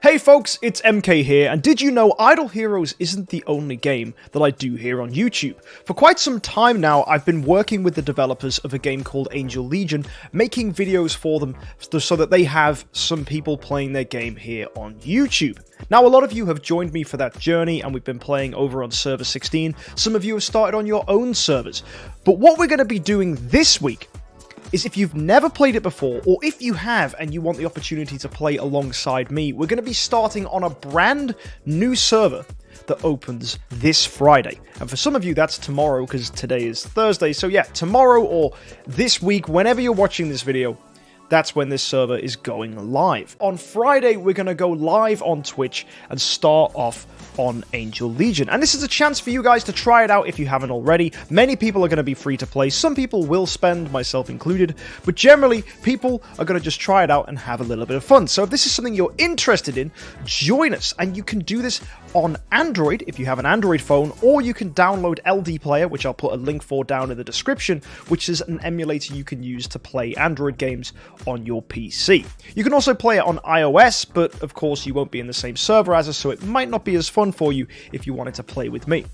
Hey folks, it's MK here, and did you know Idle Heroes isn't the only game that I do here on YouTube? For quite some time now, I've been working with the developers of a game called Angel Legion, making videos for them so that they have some people playing their game here on YouTube. Now, a lot of you have joined me for that journey, and we've been playing over on server 16. Some of you have started on your own servers. But what we're going to be doing this week is, if you've never played it before, or if you have and you want the opportunity to play alongside me, we're going to be starting on a brand new server that opens this Friday. And for some of you, that's tomorrow, because today is Thursday. So yeah, tomorrow or this week, whenever you're watching this video, that's when this server is going live. On Friday, we're going to go live on Twitch and start off on Angel Legion. And this is a chance for you guys to try it out if you haven't already. Many people are going to be free to play. Some people will spend, myself included. But generally, people are going to just try it out and have a little bit of fun. So if this is something you're interested in, join us. And you can do this on Android if you have an Android phone, or you can download LD Player, which I'll put a link for down in the description, which is an emulator you can use to play Android games on your PC. You can also play it on iOS, but of course you won't be in the same server as us, so it might not be as fun for you if you wanted to play with me.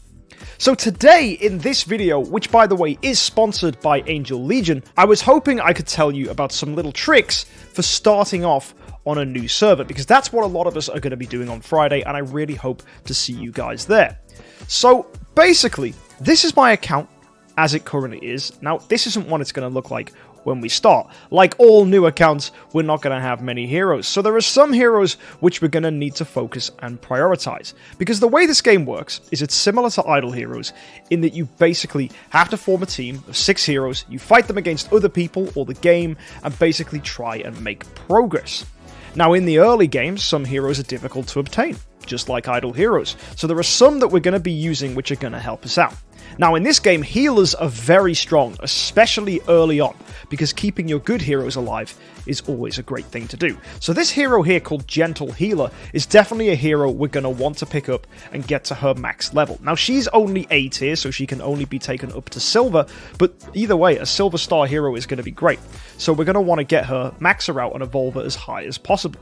So today, in this video, which by the way is sponsored by Angel Legion, I was hoping I could tell you about some little tricks for starting off on a new server, because that's what a lot of us are going to be doing on Friday, and I really hope to see you guys there. So basically, this is my account as it currently is. Now, this isn't what it's going to look like when we start. Like all new accounts, we're not going to have many heroes. So there are some heroes which we're going to need to focus and prioritize. Because the way this game works is it's similar to Idle Heroes in that you basically have to form a team of 6 heroes, you fight them against other people or the game, and basically try and make progress. Now, in the early games, some heroes are difficult to obtain, just like Idle Heroes. So there are some that we're going to be using which are going to help us out. Now, in this game, healers are very strong, especially early on, because keeping your good heroes alive is always a great thing to do. So this hero here called Gentle Healer is definitely a hero we're going to want to pick up and get to her max level. Now, she's only A tier, so she can only be taken up to silver, but either way, a silver star hero is going to be great. So we're going to want to get her, max her out, and evolve her as high as possible.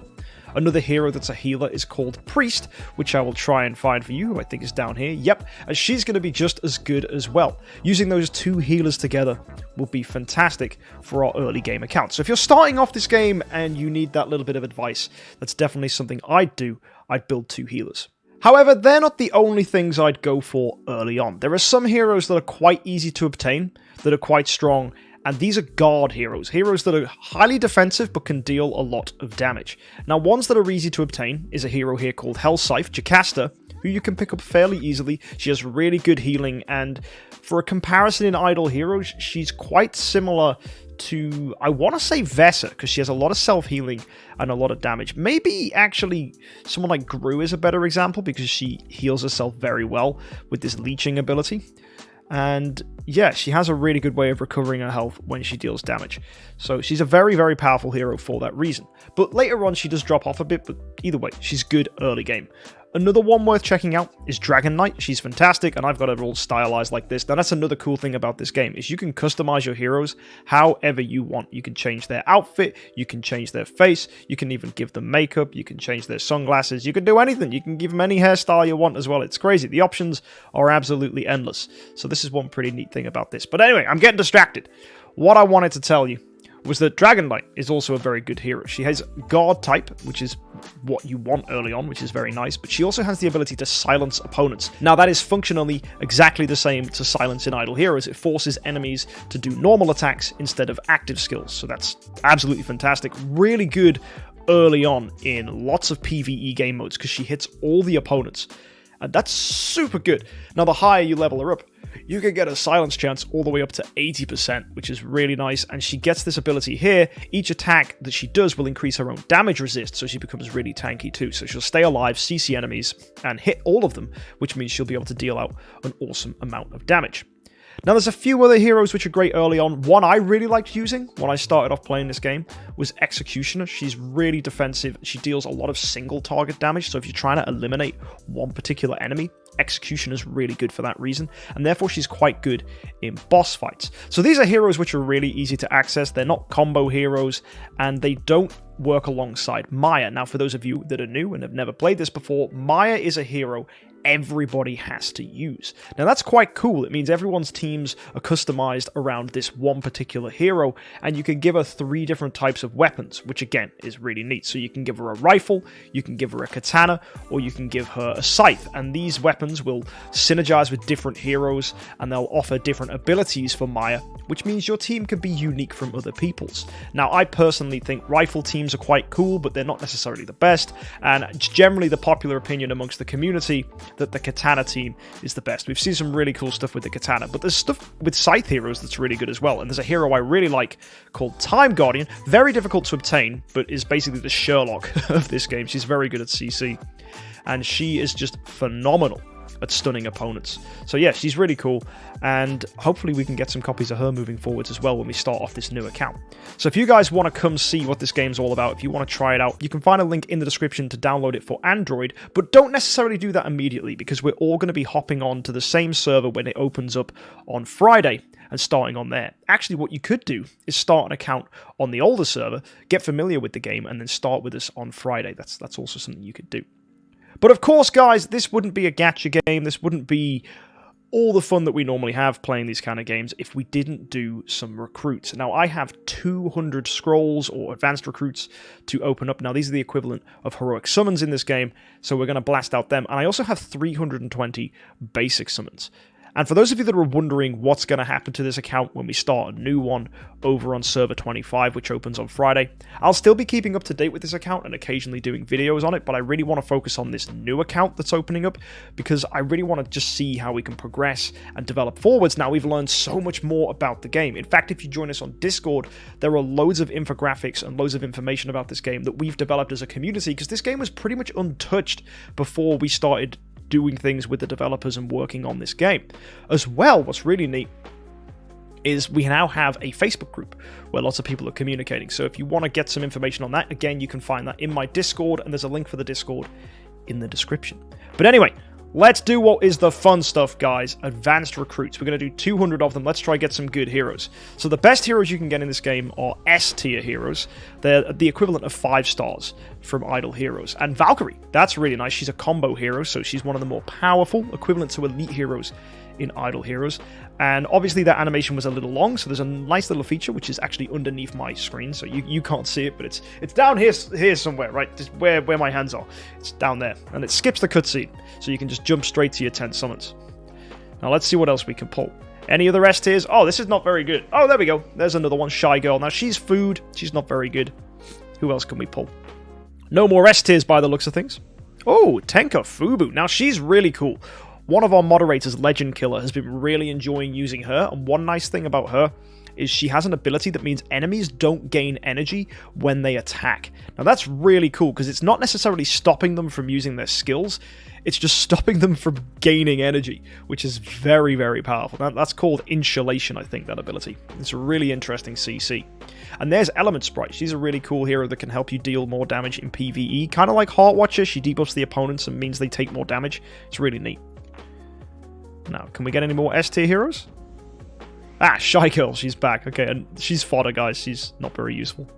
Another hero that's a healer is called Priest, which I will try and find for you, who I think is down here. Yep, and she's going to be just as good as well. Using those 2 healers together will be fantastic for our early game account. So if you're starting off this game and you need that little bit of advice, that's definitely something I'd do. I'd build 2 healers. However, they're not the only things I'd go for early on. There are some heroes that are quite easy to obtain, that are quite strong, and these are guard heroes. Heroes that are highly defensive but can deal a lot of damage. Now, ones that are easy to obtain is a hero here called Hellscythe, Jocasta, who you can pick up fairly easily. She has really good healing, and for a comparison in Idle Heroes, she's quite similar to, I want to say, Vesa, because she has a lot of self-healing and a lot of damage. Maybe, actually, someone like Gru is a better example, because she heals herself very well with this leeching ability. And yeah, she has a really good way of recovering her health when she deals damage. So she's a very, very powerful hero for that reason. But later on, she does drop off a bit, but either way, she's good early game. Another one worth checking out is Dragon Knight. She's fantastic, and I've got her all stylized like this. Now, that's another cool thing about this game, is you can customize your heroes however you want. You can change their outfit, you can change their face, you can even give them makeup, you can change their sunglasses, you can do anything. You can give them any hairstyle you want as well. It's crazy. The options are absolutely endless. So this is one pretty neat thing about this. But anyway, I'm getting distracted. What I wanted to tell you was that Dragon Knight is also a very good hero. She has guard type, which is what you want early on, which is very nice, but she also has the ability to silence opponents. Now, that is functionally exactly the same to silence in Idle Heroes. It forces enemies to do normal attacks instead of active skills, so that's absolutely fantastic. Really good early on in lots of PvE game modes, because she hits all the opponents, and that's super good. Now, the higher you level her up, you can get a silence chance all the way up to 80%, which is really nice, and she gets this ability here. Each attack that she does will increase her own damage resist, so she becomes really tanky too. So she'll stay alive, CC enemies, and hit all of them, which means she'll be able to deal out an awesome amount of damage. Now, there's a few other heroes which are great early on. One I really liked using when I started off playing this game was Executioner. She's really defensive. She deals a lot of single target damage, so if you're trying to eliminate one particular enemy, Executioner is really good for that reason, and therefore she's quite good in boss fights. So these are heroes which are really easy to access. They're not combo heroes, and they don't work alongside Maya. Now, for those of you that are new and have never played this before, Maya is a hero everybody has to use. Now that's quite cool. It means everyone's teams are customized around this one particular hero, and you can give her 3 different types of weapons, which again is really neat. So you can give her a rifle, you can give her a katana, or you can give her a scythe, and these weapons will synergize with different heroes, and they'll offer different abilities for Maya, which means your team can be unique from other people's. Now, I personally think rifle teams are quite cool, but they're not necessarily the best, and it's generally the popular opinion amongst the community that the katana team is the best. We've seen some really cool stuff with the katana, but there's stuff with scythe heroes that's really good as well, and there's a hero I really like called Time Guardian. Very difficult to obtain, but is basically the Sherlock of this game. She's very good at CC, and she is just phenomenal at stunning opponents. So yeah, she's really cool, and hopefully we can get some copies of her moving forwards as well when we start off this new account. So if you guys want to come see what this game's all about, if you want to try it out, you can find a link in the description to download it for Android, but don't necessarily do that immediately, because we're all going to be hopping on to the same server when it opens up on Friday and starting on there. Actually, what you could do is start an account on the older server, get familiar with the game, and then start with us on Friday. That's also something you could do. But of course, guys, this wouldn't be a gacha game, this wouldn't be all the fun that we normally have playing these kind of games if we didn't do some recruits. Now, I have 200 scrolls or advanced recruits to open up. Now, these are the equivalent of heroic summons in this game, so we're going to blast out them. And I also have 320 basic summons. And for those of you that are wondering what's going to happen to this account when we start a new one over on server 25, which opens on Friday, I'll still be keeping up to date with this account and occasionally doing videos on it, but I really want to focus on this new account that's opening up, because I really want to just see how we can progress and develop forwards. Now, we've learned so much more about the game. In fact, if you join us on Discord, there are loads of infographics and loads of information about this game that we've developed as a community, because this game was pretty much untouched before we started doing things with the developers and working on this game. As well, what's really neat is we now have a Facebook group where lots of people are communicating. So if you want to get some information on that, again, you can find that in my Discord, and there's a link for the Discord in the description. But anyway, let's do what is the fun stuff, guys. Advanced recruits. We're going to do 200 of them. Let's try get some good heroes. So the best heroes you can get in this game are S-tier heroes. They're the equivalent of 5 stars from Idle Heroes. And Valkyrie, that's really nice. She's a combo hero, so she's one of the more powerful, equivalent to elite heroes in Idle Heroes. And obviously that animation was a little long, so there's a nice little feature which is actually underneath my screen, so you can't see it, but it's down here somewhere, right? Just where my hands are. It's down there, and it skips the cutscene, so you can just jump straight to your 10 summons. Now let's see what else we can pull. Any other S tiers? Oh, this is not very good. Oh, there we go. There's another one, Shy Girl. Now she's food. She's not very good. Who else can we pull? No more S tiers by the looks of things. Oh, Tenka Fubu. Now she's really cool. One of our moderators, Legend Killer, has been really enjoying using her, and one nice thing about her is she has an ability that means enemies don't gain energy when they attack. Now that's really cool, because it's not necessarily stopping them from using their skills, it's just stopping them from gaining energy, which is very, very powerful. Now, that's called Insulation, I think, that ability. It's a really interesting CC. And there's Element Sprite. She's a really cool hero that can help you deal more damage in PvE. Kind of like Heart Watcher, she debuffs the opponents and means they take more damage. It's really neat. Now, can we get any more S-tier heroes? Ah, Shy Girl, she's back. Okay, and she's fodder, guys. She's not very useful.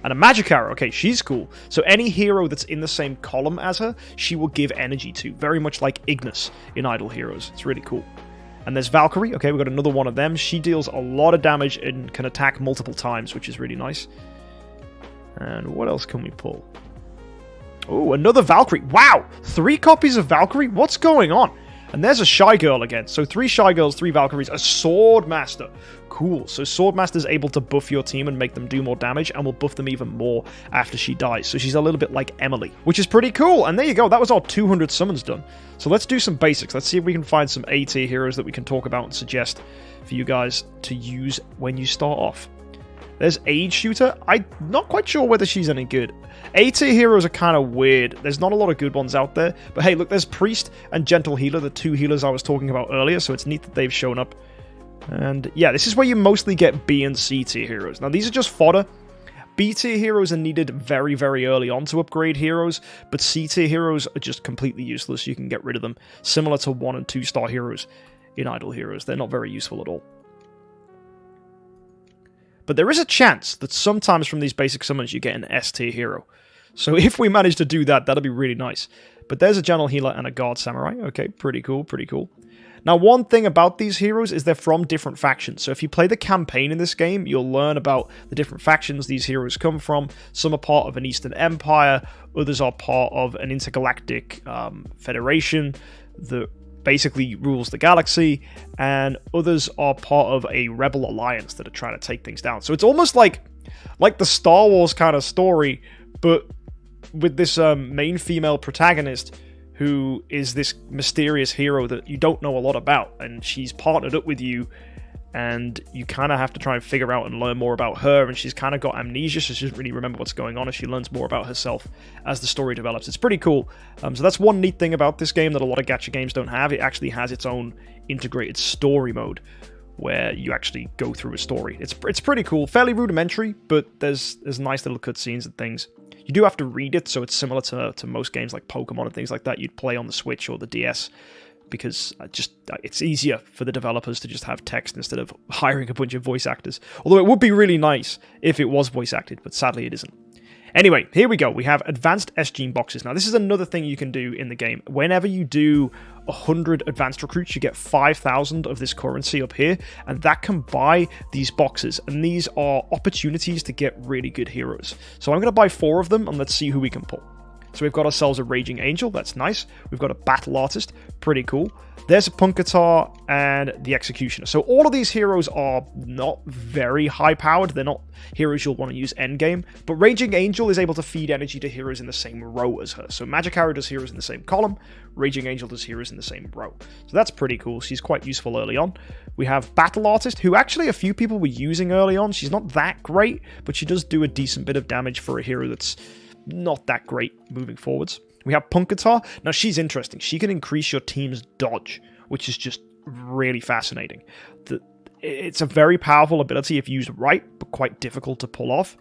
And a Magic Arrow. Okay, she's cool. So any hero that's in the same column as her, she will give energy to. Very much like Ignis in Idle Heroes. It's really cool. And there's Valkyrie. Okay, we've got another one of them. She deals a lot of damage and can attack multiple times, which is really nice. And what else can we pull? Oh, another Valkyrie. Wow! 3 copies of Valkyrie? What's going on? And there's a Shy Girl again. So 3 Shy Girls, 3 Valkyries, a Swordmaster. Cool. So Swordmaster's able to buff your team and make them do more damage, and will buff them even more after she dies. So she's a little bit like Emily, which is pretty cool. And there you go. That was our 200 summons done. So let's do some basics. Let's see if we can find some A-tier heroes that we can talk about and suggest for you guys to use when you start off. There's Aid Shooter. I'm not quite sure whether she's any good. A-tier heroes are kind of weird. There's not a lot of good ones out there. But hey, look, there's Priest and Gentle Healer, the 2 healers I was talking about earlier, so it's neat that they've shown up. And yeah, this is where you mostly get B and C-tier heroes. Now, these are just fodder. B-tier heroes are needed very, very early on to upgrade heroes, but C-tier heroes are just completely useless. You can get rid of them, similar to 1 and 2 star heroes in Idle Heroes. They're not very useful at all. But there is a chance that sometimes from these basic summons you get an S tier hero. So if we manage to do that, that'll be really nice. But there's a General Healer and a Guard Samurai. Okay, pretty cool, pretty cool. Now, one thing about these heroes is they're from different factions. So if you play the campaign in this game, you'll learn about the different factions these heroes come from. Some are part of an Eastern Empire, others are part of an intergalactic federation that basically rules the galaxy, and others are part of a rebel alliance that are trying to take things down. So it's almost like the Star Wars kind of story, but with this main female protagonist who is this mysterious hero that you don't know a lot about, and she's partnered up with you, and you kind of have to try and figure out and learn more about her, and she's kind of got amnesia, so she doesn't really remember what's going on as she learns more about herself as the story develops. It's pretty cool. So that's one neat thing about this game that a lot of gacha games don't have. It actually has its own integrated story mode, where you actually go through a story. It's pretty cool, fairly rudimentary, but there's nice little cutscenes and things. You do have to read it, so it's similar to most games like Pokemon and things like that you'd play on the Switch or the DS, because it's easier for the developers to just have text instead of hiring a bunch of voice actors. Although it would be really nice if it was voice acted, but sadly it isn't. Anyway, here we go. We have advanced SGene boxes. Now, this is another thing you can do in the game. Whenever you do 100 advanced recruits, you get 5,000 of this currency up here, and that can buy these boxes. And these are opportunities to get really good heroes. So I'm going to buy 4 of them, and let's see who we can pull. So we've got ourselves a Raging Angel, that's nice. We've got a Battle Artist, pretty cool. There's a Punkatar and the Executioner. So all of these heroes are not very high-powered. They're not heroes you'll want to use endgame. But Raging Angel is able to feed energy to heroes in the same row as her. So Magic Arrow does heroes in the same column. Raging Angel does heroes in the same row. So that's pretty cool. She's quite useful early on. We have Battle Artist, who actually a few people were using early on. She's not that great, but she does do a decent bit of damage for a hero that's not that great moving forwards. We have Punkatar. Now, she's interesting. She can increase your team's dodge, which is just really fascinating. It's a very powerful ability if used right, but quite difficult to pull off.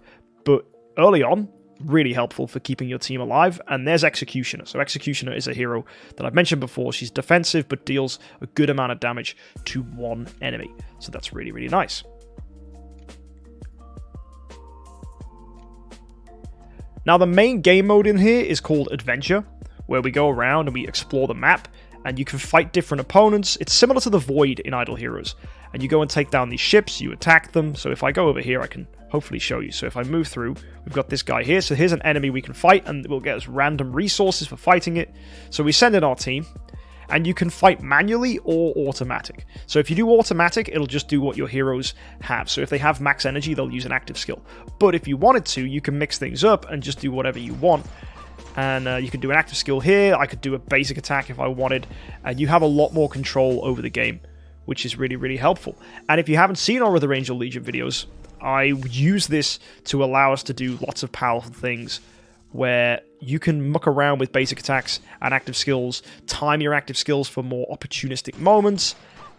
But early on, really helpful for keeping your team alive. And there's Executioner. So Executioner is a hero that I've mentioned before. She's defensive, but deals a good amount of damage to one enemy. So that's really, really nice. Now, the main game mode in here is called Adventure, where we go around and we explore the map, and you can fight different opponents. It's similar to the Void in Idle Heroes, and you go and take down these ships, you attack them. So if I go over here, I can hopefully show you. So if I move through, we've got this guy here. So here's an enemy we can fight, and we'll get us random resources for fighting it. So we send in our team, and you can fight manually or automatic. So if you do automatic, it'll just do what your heroes have. So if they have max energy, they'll use an active skill. But if you wanted to, you can mix things up and just do whatever you want. And you can do an active skill here. I could do a basic attack if I wanted. And you have a lot more control over the game, which is really, really helpful. And if you haven't seen our other Angel Legion videos, I use this to allow us to do lots of powerful things, where you can muck around with basic attacks and active skills, time your active skills for more opportunistic moments,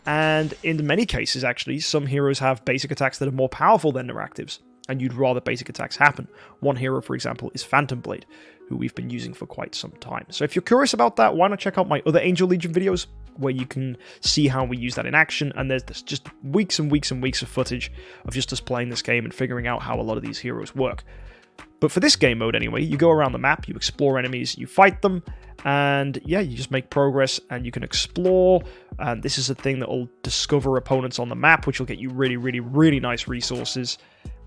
and in many cases, actually, some heroes have basic attacks that are more powerful than their actives, and you'd rather basic attacks happen. One hero, for example, is Phantom Blade, who we've been using for quite some time. So if you're curious about that, why not check out my other Angel Legion videos, where you can see how we use that in action, and there's just weeks and weeks and weeks of footage of just us playing this game and figuring out how a lot of these heroes work. But for this game mode anyway, you go around the map, you explore enemies, you fight them, and yeah, you just make progress, and you can explore, and this is a thing that will discover opponents on the map, which will get you really, really, really nice resources,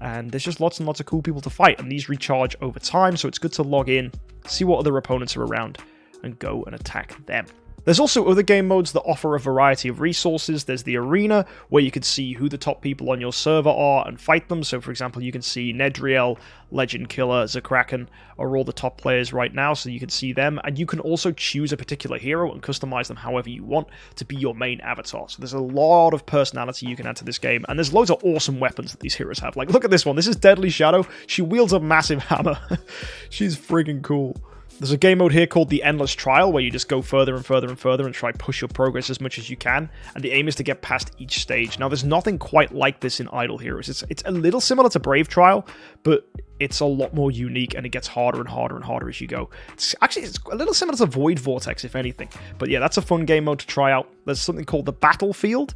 and there's just lots and lots of cool people to fight, and these recharge over time, so it's good to log in, see what other opponents are around, and go and attack them. There's also other game modes that offer a variety of resources. There's the arena, where you can see who the top people on your server are and fight them. So, for example, you can see Nedriel, Legend Killer, Zakraken are all the top players right now, so you can see them. And you can also choose a particular hero and customize them however you want to be your main avatar. So there's a lot of personality you can add to this game, and there's loads of awesome weapons that these heroes have. Like, look at this one. This is Deadly Shadow. She wields a massive hammer. She's friggin' cool. There's a game mode here called the Endless Trial, where you just go further and further and further and try push your progress as much as you can, and the aim is to get past each stage. Now, there's nothing quite like this in Idle Heroes. It's a little similar to Brave Trial, but it's a lot more unique, and it gets harder and harder and harder as you go. It's a little similar to Void Vortex, if anything. But yeah, that's a fun game mode to try out. There's something called the Battlefield,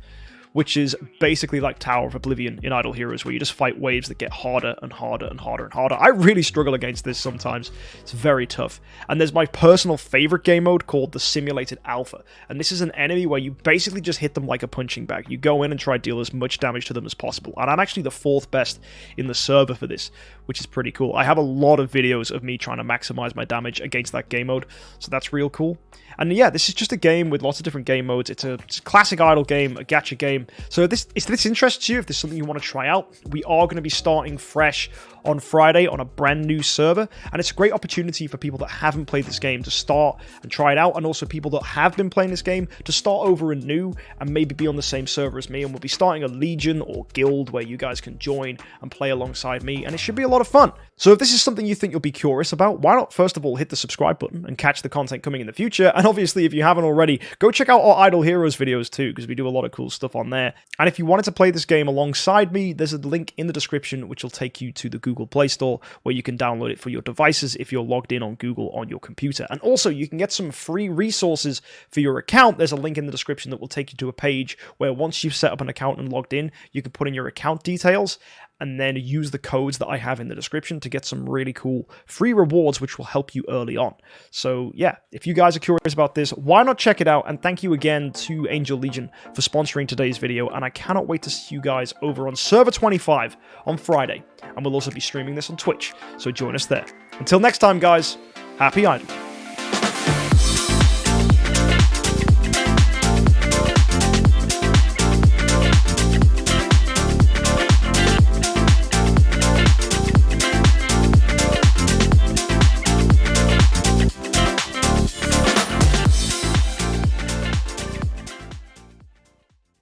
which is basically like Tower of Oblivion in Idle Heroes, where you just fight waves that get harder and harder and harder and harder. I really struggle against this sometimes. It's very tough. And there's my personal favorite game mode called the Simulated Alpha, and this is an enemy where you basically just hit them like a punching bag. You go in and try to deal as much damage to them as possible, and I'm actually the 4th best in the server for this, which is pretty cool. I have a lot of videos of me trying to maximize my damage against that game mode, so that's real cool. And yeah, this is just a game with lots of different game modes. It's a classic idle game, a gacha game. So if this interests you, if there's something you want to try out, we are going to be starting fresh on Friday on a brand new server, and it's a great opportunity for people that haven't played this game to start and try it out, and also people that have been playing this game to start over anew and maybe be on the same server as me. And we'll be starting a legion or guild where you guys can join and play alongside me, and it should be a lot of fun. So if this is something you think you'll be curious about, why not first of all hit the subscribe button and catch the content coming in the future? And obviously, if you haven't already, go check out our Idle Heroes videos too, because we do a lot of cool stuff on there. And if you wanted to play this game alongside me, there's a link in the description which will take you to the Google Play Store, where you can download it for your devices if you're logged in on Google on your computer. And also, you can get some free resources for your account. There's a link in the description that will take you to a page where once you've set up an account and logged in, you can put in your account details and then use the codes that I have in the description to get some really cool free rewards, which will help you early on. So yeah, if you guys are curious about this, why not check it out? And thank you again to Angel Legion for sponsoring today's video, and I cannot wait to see you guys over on Server 25 on Friday, and we'll also be streaming this on Twitch, so join us there. Until next time, guys, happy idling.